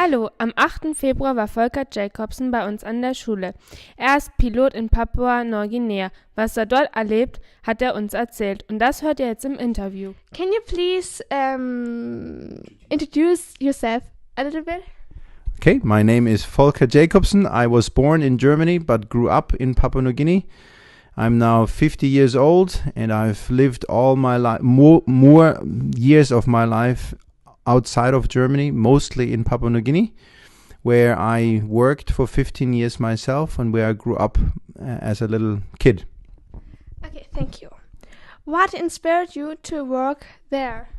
Hallo, am 8. Februar war Volkher Jacobsen bei uns an der Schule. Er ist Pilot in Papua-Neuguinea. Was er dort erlebt, hat er uns erzählt. Und das hört ihr jetzt im Interview. Can you please introduce yourself a little bit? Okay, my name is Volkher Jacobsen. I was born in Germany but grew up in Papua New Guinea. I'm now 50 years old and I've lived all my life, more years of my life outside of Germany, mostly in Papua New Guinea, where I worked for 15 years myself and where I grew up as a little kid. Okay, thank you. What inspired you to work there?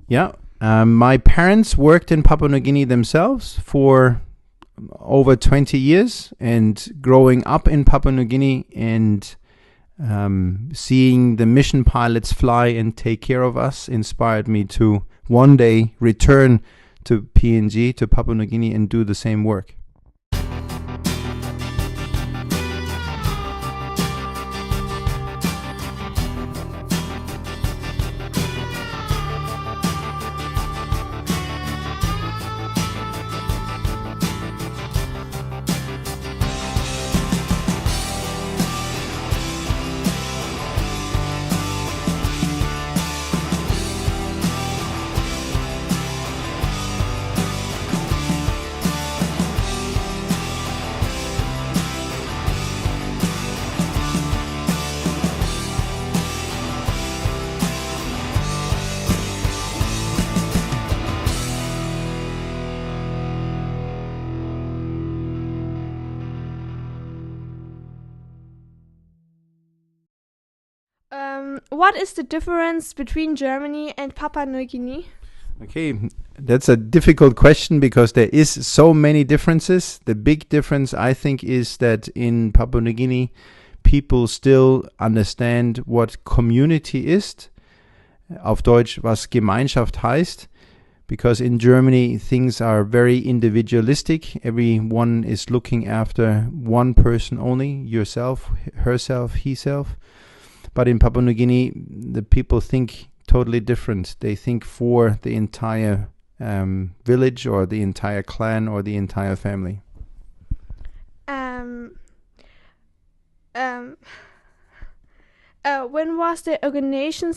Yeah, my parents worked in Papua New Guinea themselves for over 20 years, and growing up in Papua New Guinea and seeing the mission pilots fly and take care of us inspired me to one day return to PNG, to Papua New Guinea, and do the same work. What is the difference between Germany and Papua New Guinea? Okay, that's a difficult question because there is so many differences. The big difference, I think, is that in Papua New Guinea, people still understand what community ist. Auf Deutsch, was Gemeinschaft heißt. Because in Germany, things are very individualistic. Everyone is looking after one person only, yourself, herself, himself. But in Papua New Guinea, the people think totally different. They think for the entire village or the entire clan or the entire family. When was the organization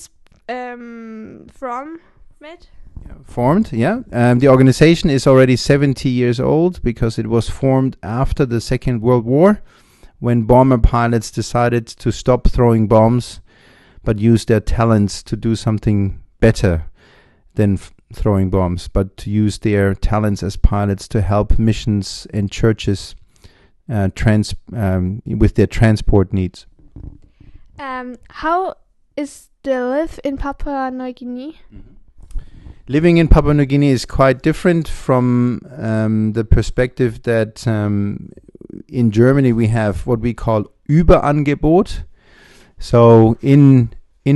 Formed, yeah. The organization is already 70 years old because it was formed after the Second World War, when bomber pilots decided to stop throwing bombs but use their talents to do something better than throwing bombs, but to use their talents as pilots to help missions and churches with their transport needs. How is the life in Papua New Guinea? Living in Papua New Guinea is quite different from the perspective that in Germany we have what we call Überangebot. So in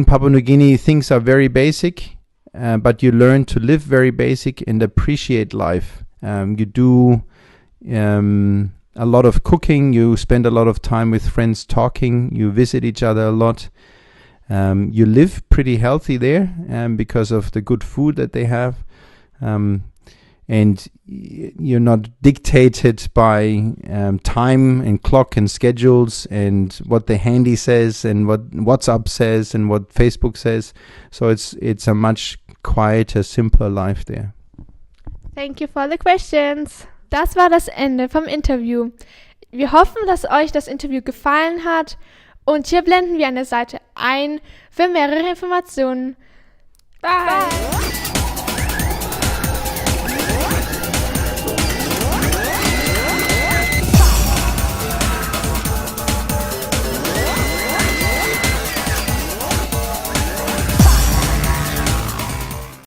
Papua New Guinea things are very basic, but you learn to live very basic and appreciate life. You do a lot of cooking, you spend a lot of time with friends talking, you visit each other a lot. You live pretty healthy there because of the good food that they have. And you're not dictated by time and clock and schedules and what the handy says and what WhatsApp says and what Facebook says. So it's a much quieter, simpler life there. Thank you for the questions. Das war das Ende vom Interview. Wir hoffen, dass euch das Interview gefallen hat. Und hier blenden wir eine Seite ein für mehrere Informationen. Bye!